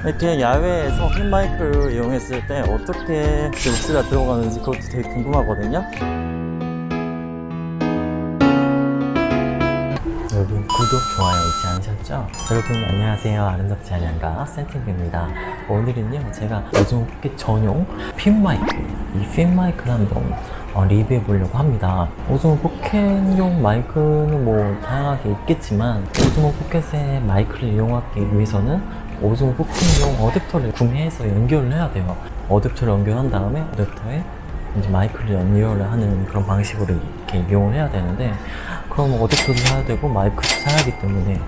이렇게 야외에서 핀 마이크를 이용했을 때 어떻게 그 목소리가 들어가는지 그것도 되게 궁금하거든요. 여러분 구독, 좋아요 잊지 않으셨죠? 여러분 안녕하세요. 아름답지 않은가 센팅입니다. 오늘은요 제가 오즈모 포켓 전용 핀 마이크, 이 핀 마이크를 한번 리뷰해 보려고 합니다. 오즈모 포켓용 마이크는 뭐 다양하게 있겠지만 오즈모 포켓의 마이크를 이용하기 위해서는 오즈모 포켓용 어댑터를 구매해서 연결을 해야 돼요. 어댑터를 연결한 다음에 어댑터에 이제 마이크를 연결을 하는 그런 방식으로 이렇게 이용을 해야 되는데, 그럼 어댑터도 사야 되고 마이크도 사야 하기 때문에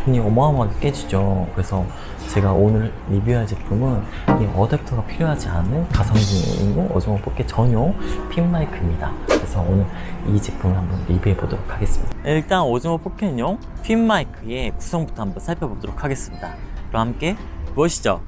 돈이 어마어마하게 깨지죠. 그래서 제가 오늘 리뷰할 제품은 이 어댑터가 필요하지 않은 가성비 있는 오즈모 포켓 전용 핀 마이크입니다. 그래서 오늘 이 제품을 한번 리뷰해 보도록 하겠습니다. 일단 오즈모 포켓용 핀 마이크의 구성부터 한번 살펴보도록 하겠습니다. 그럼 함께 보시죠.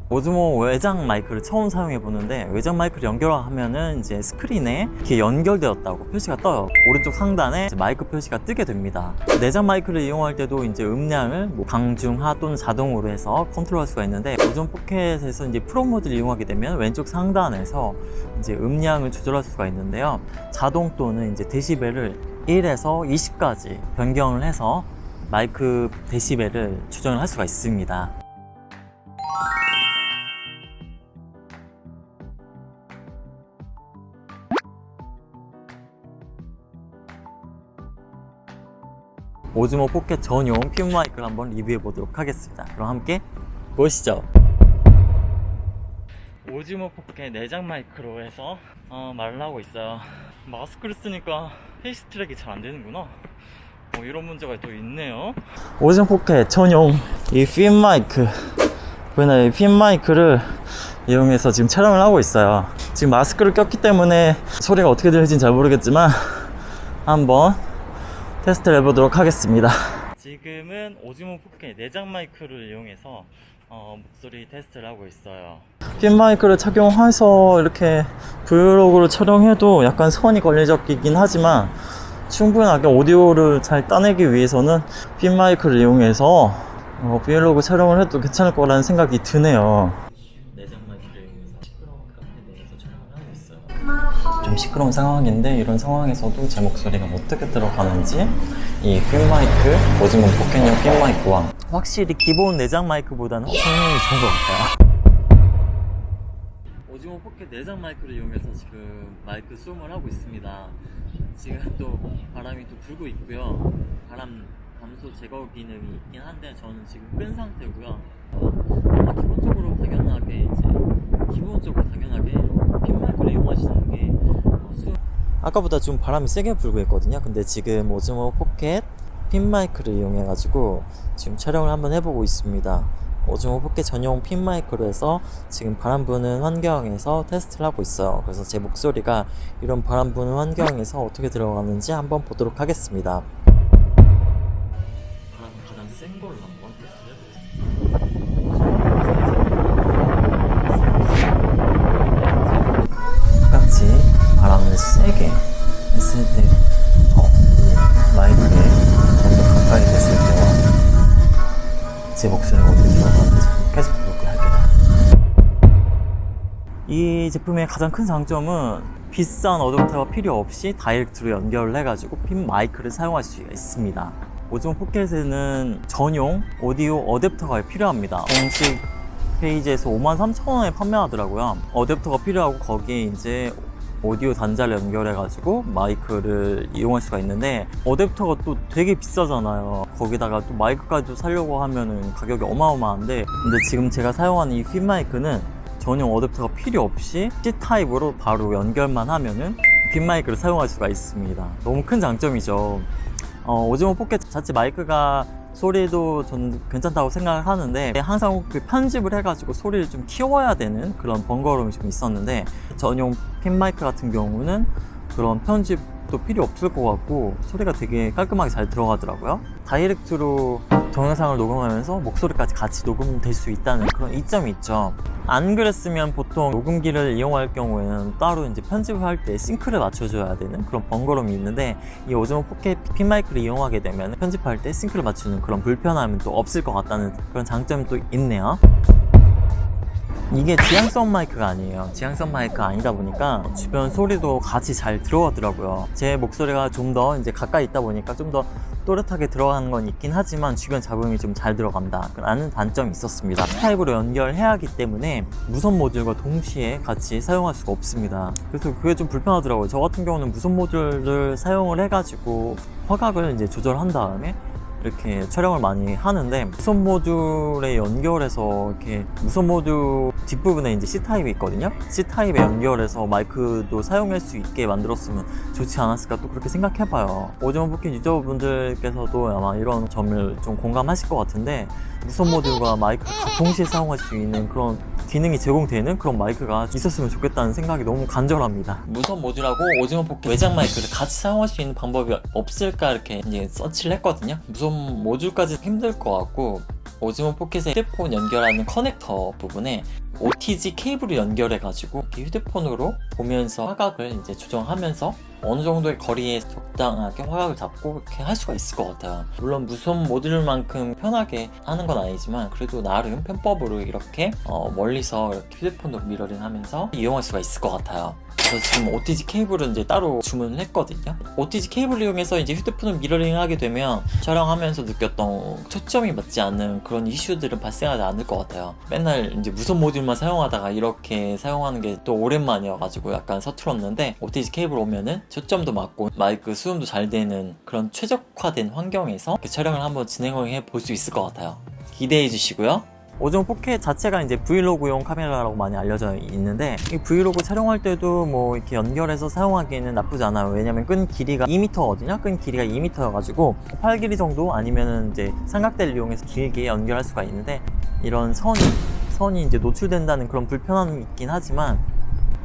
오즈모 외장 마이크를 처음 사용해 보는데, 외장 마이크를 연결하면은 이제 스크린에 이렇게 연결되었다고 표시가 떠요. 오른쪽 상단에 마이크 표시가 뜨게 됩니다. 내장 마이크를 이용할 때도 이제 음량을 강중하 또는 자동으로 해서 컨트롤할 수가 있는데, 오즈모 포켓에서 이제 프로 모드를 이용하게 되면 왼쪽 상단에서 이제 음량을 조절할 수가 있는데요. 자동 또는 이제 데시벨을 1에서 20까지 변경을 해서 마이크 데시벨을 조정을 할 수가 있습니다. 오즈모 포켓 전용 핀 마이크를 한번 리뷰해 보도록 하겠습니다. 그럼 함께 보시죠. 오즈모 포켓 내장 마이크로 해서 말을 하고 있어요. 마스크를 쓰니까 페이스 트랙이 잘 안 되는구나. 이런 문제가 또 있네요. 오즈모 포켓 전용 이 핀 마이크, 이 핀 마이크를 이용해서 지금 촬영을 하고 있어요. 지금 마스크를 꼈기 때문에 소리가 어떻게 들릴지는 잘 모르겠지만 한번 테스트를 해보도록 하겠습니다. 지금은 오즈모 포켓 내장 마이크를 이용해서 목소리 테스트를 하고 있어요. 핀 마이크를 착용해서 이렇게 브이로그를 촬영해도 약간 선이 걸리적이긴 하지만 충분하게 오디오를 잘 따내기 위해서는 핀 마이크를 이용해서 브이로그 촬영을 해도 괜찮을 거라는 생각이 드네요. 내장 마이크를 이용해서 시끄러운 카페 내에서 촬영을 하고 있어요. 좀 시끄러운 상황인데, 이런 상황에서도 제 목소리가 어떻게 들어가는지 이 핀 마이크, 오즈모 포켓용 핀 마이크와 확실히 기본 내장 마이크보다는 성능이 좋은 것 같아요. 오즈모 포켓 내장 마이크를 이용해서 지금 마이크 수음을 하고 있습니다. 지금 또 바람이 또 불고 있고요. 바람 감소 제거 기능이 있긴 한데 저는 지금 끈 상태고요. 기본적으로 당연하게 핀 마이크를 이용하시는 게 아까보다 좀 바람이 세게 불고 있거든요. 근데 지금 오즈모 포켓 핀 마이크를 이용해 가지고 지금 촬영을 한번 해보고 있습니다. 오즈모 포켓 전용 핀 마이크로 해서 지금 바람 부는 환경에서 테스트를 하고 있어요. 그래서 제 목소리가 이런 바람 부는 환경에서 어떻게 들어가는지 한번 보도록 하겠습니다. 바람 가장 센 걸로 한번 테스트를 해보겠습니다. 똑같이 바람을 세게 했을 때 이 마이크에 점점 가까이 됐을 때와 제 목소리가 어떻게 들어가는지 계속 보도록 할게요. 이 제품의 가장 큰 장점은 비싼 어댑터가 필요 없이 다이렉트로 연결을 해가지고 핀 마이크를 사용할 수 있습니다. 오즈모 포켓에는 전용 오디오 어댑터가 필요합니다. 공식 페이지에서 53,000원에 판매하더라고요. 어댑터가 필요하고 거기에 이제 오디오 단자를 연결해가지고 마이크를 이용할 수가 있는데, 어댑터가 또 되게 비싸잖아요. 거기다가 또 마이크까지 사려고 하면은 가격이 어마어마한데, 근데 지금 제가 사용하는 이 핀 마이크는 전용 어댑터가 필요 없이 C타입으로 바로 연결만 하면은 핀 마이크를 사용할 수가 있습니다. 너무 큰 장점이죠. 오즈모 포켓 자체 마이크가 소리도 전 괜찮다고 생각을 하는데 항상 그 편집을 해가지고 소리를 좀 키워야 되는 그런 번거로움이 좀 있었는데 전용 핀 마이크 같은 경우는 그런 편집도 필요 없을 것 같고 소리가 되게 깔끔하게 잘 들어가더라고요. 다이렉트로 동영상을 녹음하면서 목소리까지 같이 녹음될 수 있다는 그런 이점이 있죠. 안 그랬으면 보통 녹음기를 이용할 경우에는 따로 이제 편집을 할 때 싱크를 맞춰줘야 되는 그런 번거로움이 있는데 이 오즈모 4K 핀 마이크를 이용하게 되면 편집할 때 싱크를 맞추는 그런 불편함은 또 없을 것 같다는 그런 장점이 또 있네요. 이게 지향성 마이크가 아니에요. 지향성 마이크가 아니다 보니까 주변 소리도 같이 잘 들어가더라고요. 제 목소리가 좀 더 이제 가까이 있다 보니까 좀 더 또렷하게 들어가는 건 있긴 하지만 주변 잡음이 좀 잘 들어간다 라는 단점이 있었습니다. 타입으로 연결해야 하기 때문에 무선 모듈과 동시에 같이 사용할 수가 없습니다. 그래서 그게 좀 불편하더라고요. 저 같은 경우는 무선 모듈을 사용을 해가지고 화각을 이제 조절한 다음에 이렇게 촬영을 많이 하는데 무선 모듈에 연결해서 이렇게 무선 모듈 뒷부분에 이제 C타입이 있거든요. C타입에 연결해서 마이크도 사용할 수 있게 만들었으면 좋지 않았을까 또 그렇게 생각해봐요. 오즈모 4K 유저분들께서도 아마 이런 점을 좀 공감하실 것 같은데 무선 모듈과 마이크를 동시에 사용할 수 있는 그런 기능이 제공되는 그런 마이크가 있었으면 좋겠다는 생각이 너무 간절합니다. 무선 모듈하고 오즈모 4K 외장 마이크를 같이 사용할 수 있는 방법이 없을까 이렇게 이제 서치를 했거든요. 무선 모듈까지 힘들 것 같고 오즈모 포켓에 휴대폰 연결하는 커넥터 부분에 OTG 케이블을 연결해가지고 이렇게 휴대폰으로 보면서 화각을 이제 조정하면서 어느 정도의 거리에 적당하게 화각을 잡고 이렇게 할 수가 있을 것 같아요. 물론 무선 모듈만큼 편하게 하는 건 아니지만 그래도 나름 편법으로 이렇게 멀리서 이렇게 휴대폰으로 미러링 하면서 이용할 수가 있을 것 같아요. 그래서 지금 OTG 케이블은 이제 따로 주문을 했거든요. OTG 케이블을 이용해서 이제 휴대폰을 미러링 하게 되면 촬영하면서 느꼈던 초점이 맞지 않는 그런 이슈들은 발생하지 않을 것 같아요. 맨날 이제 무선 모듈만 사용하다가 이렇게 사용하는 게 또 오랜만이어가지고 약간 서툴었는데 OTG 케이블 오면은 초점도 맞고 마이크 수음도 잘 되는 그런 최적화된 환경에서 이렇게 촬영을 한번 진행을 해볼 수 있을 것 같아요. 기대해 주시고요. 오즈모 4K 자체가 이제 브이로그용 카메라라고 많이 알려져 있는데 이 브이로그 촬영할 때도 뭐 이렇게 연결해서 사용하기에는 나쁘지 않아요. 왜냐면 끈 길이가 2m거든요. 끈 길이가 2m여가지고 팔 길이 정도 아니면은 이제 삼각대를 이용해서 길게 연결할 수가 있는데 이런 선이 이제 노출된다는 그런 불편함이 있긴 하지만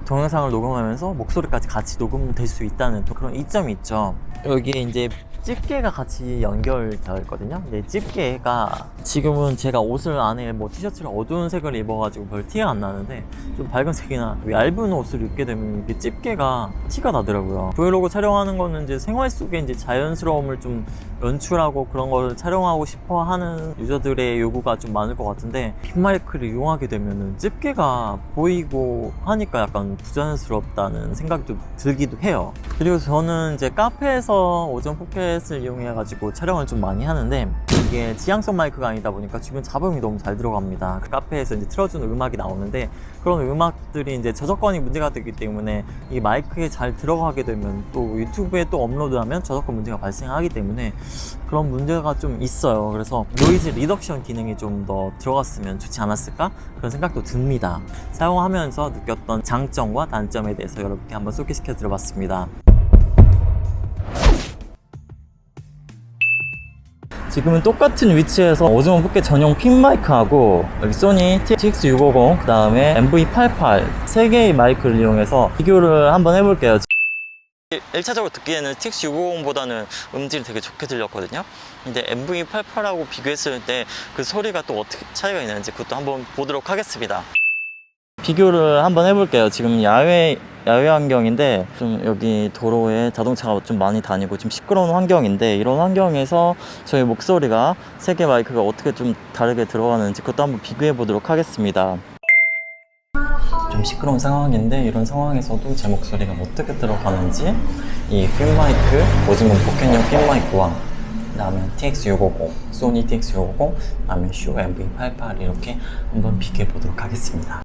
동영상을 녹음하면서 목소리까지 같이 녹음될 수 있다는 또 그런 이점이 있죠. 여기에 이제 집게가 같이 연결되어 있거든요. 근데 집게가 지금은 제가 옷을 안에 뭐 티셔츠를 어두운 색을 입어가지고 별 티가 안 나는데 좀 밝은 색이나 얇은 옷을 입게 되면 이게 집게가 티가 나더라고요. 브이로그 촬영하는 거는 이제 생활 속에 이제 자연스러움을 좀 연출하고 그런 걸 촬영하고 싶어 하는 유저들의 요구가 좀 많을 것 같은데 핀마이크를 이용하게 되면은 집게가 보이고 하니까 약간 부자연스럽다는 생각이 좀 들기도 해요. 그리고 저는 이제 카페에서 오전 포켓을 이용해가지고 촬영을 좀 많이 하는데 이게 지향성 마이크가 아니다 보니까 주변 잡음이 너무 잘 들어갑니다. 그 카페에서 이제 틀어주는 음악이 나오는데 그런 음악들이 이제 저작권이 문제가 되기 때문에 이 마이크에 잘 들어가게 되면 또 유튜브에 또 업로드하면 저작권 문제가 발생하기 때문에 그런 문제가 좀 있어요. 그래서 노이즈 리덕션 기능이 좀 더 들어갔으면 좋지 않았을까? 그런 생각도 듭니다. 사용하면서 느꼈던 장점과 단점에 대해서 여러분께 한번 소개시켜 드려봤습니다. 지금은 똑같은 위치에서 오즈모 4K 전용 핀 마이크하고 여기 소니 TX650 그 다음에 MV88 3개의 마이크를 이용해서 비교를 한번 해볼게요. 1차적으로 듣기에는 TX650보다는 음질이 되게 좋게 들렸거든요. 근데 MV88하고 비교했을 때 그 소리가 또 어떻게 차이가 있는지 그것도 한번 보도록 하겠습니다. 비교를 한번 해볼게요. 지금 야외 환경인데 좀 여기 도로에 자동차가 좀 많이 다니고 좀 시끄러운 환경인데 이런 환경에서 저희 목소리가 3개 마이크가 어떻게 좀 다르게 들어가는지 그것도 한번 비교해 보도록 하겠습니다. 좀 시끄러운 상황인데 이런 상황에서도 제 목소리가 어떻게 들어가는지 이 핀 마이크, 오즈모 포켓용 핀 마이크와 그 다음에 TX650, 소니 TX650, 그 다음에 슈 MV88 이렇게 한번 비교해 보도록 하겠습니다.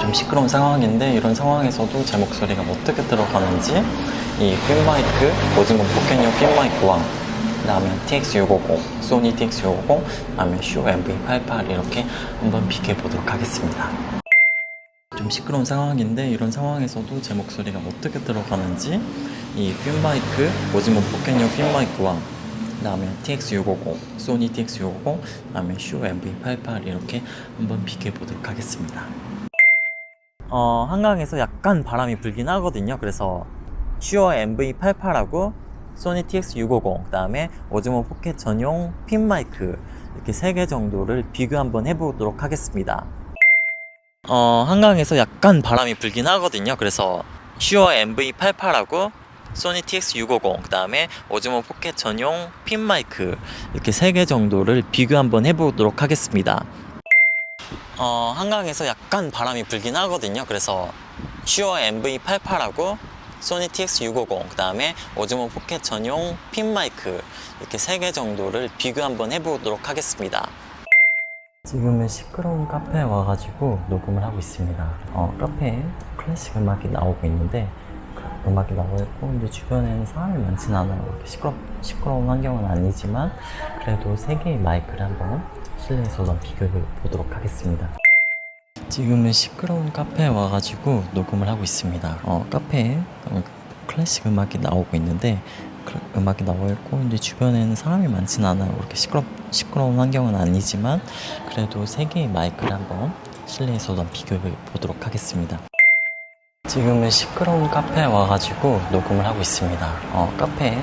좀 시끄러운 상황인데 이런 상황에서도 제 목소리가 어떻게 들어가는지 이 핀 마이크, 오즈모 포켓용 핀 마이크와 그 다음에 TX650, 소니 TX650, 그 다음에 슈 MV88 이렇게 한번 비교해 보도록 하겠습니다. 좀 시끄러운 상황인데 이런 상황에서도 제 목소리가 어떻게 들어가는지 이 핀 마이크, 오즈모 포켓용 핀 마이크와 그 그다음에 TX650, 소니 TX650, 그다음에 슈어 MV88 이렇게 한번 비교해 보도록 하겠습니다. 한강에서 약간 바람이 불긴 하거든요. 그래서 슈어 MV88하고 소니 TX650, 그다음에 오즈모 포켓 전용 핀 마이크 이렇게 3개 정도를 비교 한번 해보도록 하겠습니다. 한강에서 약간 바람이 불긴 하거든요. 그래서 슈어 MV88하고 소니 TX650, 그 다음에 오즈모 포켓 전용 핀 마이크 이렇게 3개 정도를 비교 한번 해보도록 하겠습니다. 한강에서 약간 바람이 불긴 하거든요. 그래서 슈어 MV88하고 소니 TX650, 그 다음에 오즈모 포켓 전용 핀 마이크 이렇게 3개 정도를 비교 한번 해보도록 하겠습니다. 지금은 시끄러운 카페에 와가지고 녹음을 하고 있습니다. 카페에 클래식 음악이 나오고 있는데 음악이 나오고 있고, 근데 주변에는 사람이 많진 않아요. 이렇게 시끄러운 환경은 아니지만 그래도 3개의 마이크를 한번 실내에서 한번 비교해 보도록 하겠습니다. 지금은 시끄러운 카페에 와가지고 녹음을 하고 있습니다. 카페에 클래식 음악이 나오고 있는데 음악이 나오고 있고, 근데 주변에는 사람이 많진 않아요. 이렇게 시끄러운 환경은 아니지만 그래도 3개의 마이크를 한번 실내에서 한번 비교해 보도록 하겠습니다. 지금은 시끄러운 카페에 와가지고 녹음을 하고 있습니다. 카페에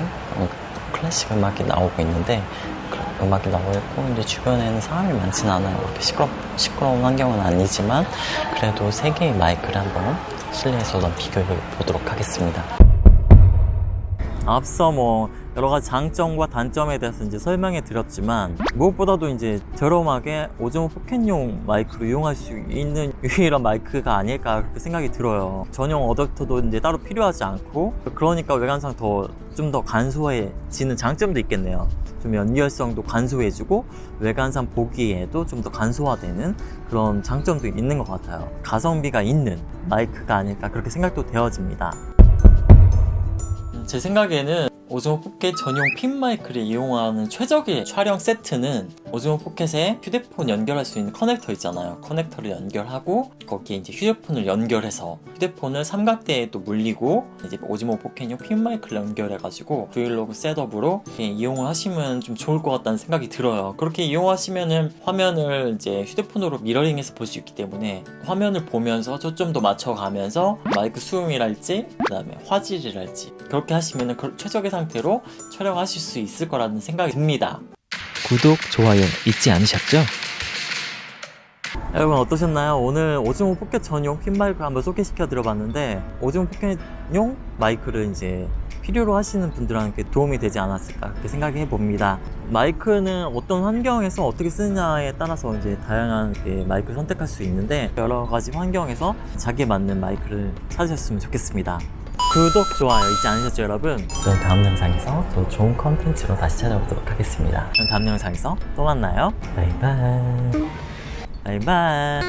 클래식 음악이 나오고 있는데 음악이 나오고 있고, 근데 주변에는 사람이 많진 않아요. 이렇게 시끄러운 환경은 아니지만 그래도 3개의 마이크를 한번 실내에서 한번 비교해 보도록 하겠습니다. 앞서 여러 가지 장점과 단점에 대해서 이제 설명해 드렸지만, 무엇보다도 이제 저렴하게 오즈모 포켓용 마이크로 이용할 수 있는 유일한 마이크가 아닐까 그렇게 생각이 들어요. 전용 어댑터도 이제 따로 필요하지 않고, 그러니까 외관상 좀 더 간소해지는 장점도 있겠네요. 좀 연결성도 간소해지고 외관상 보기에도 좀 더 간소화되는 그런 장점도 있는 것 같아요. 가성비가 있는 마이크가 아닐까 그렇게 생각도 되어집니다. 제 생각에는 오즈모 포켓 전용 핀 마이크를 이용하는 최적의 촬영 세트는 오즈모 포켓에 휴대폰 연결할 수 있는 커넥터 있잖아요. 커넥터를 연결하고 거기에 이제 휴대폰을 연결해서 휴대폰을 삼각대에 또 물리고 이제 오즈모 포켓용 핀 마이크를 연결해가지고 브이로그 셋업으로 이용을 하시면 좀 좋을 것 같다는 생각이 들어요. 그렇게 이용하시면은 화면을 이제 휴대폰으로 미러링해서 볼 수 있기 때문에 화면을 보면서 초점도 맞춰가면서 마이크 수음이랄지 그다음에 화질이랄지 그렇게 하시면은 최적의 상태로 촬영하실 수 있을 거라는 생각이 듭니다. 구독, 좋아요 잊지 않으셨죠? 여러분 어떠셨나요? 오늘 오즈모 포켓 전용 핀 마이크 한번 소개시켜 드려봤는데, 오즈모 포켓용 마이크를 이제 필요로 하시는 분들한테 도움이 되지 않았을까 그렇게 생각해 봅니다. 마이크는 어떤 환경에서 어떻게 쓰느냐에 따라서 이제 다양한 마이크를 선택할 수 있는데, 여러 가지 환경에서 자기에 맞는 마이크를 찾으셨으면 좋겠습니다. 구독, 좋아요 잊지 않으셨죠 여러분? 저는 다음 영상에서 더 좋은 컨텐츠로 다시 찾아오도록 하겠습니다. 그럼 다음 영상에서 또 만나요. 바이바이. 바이바이.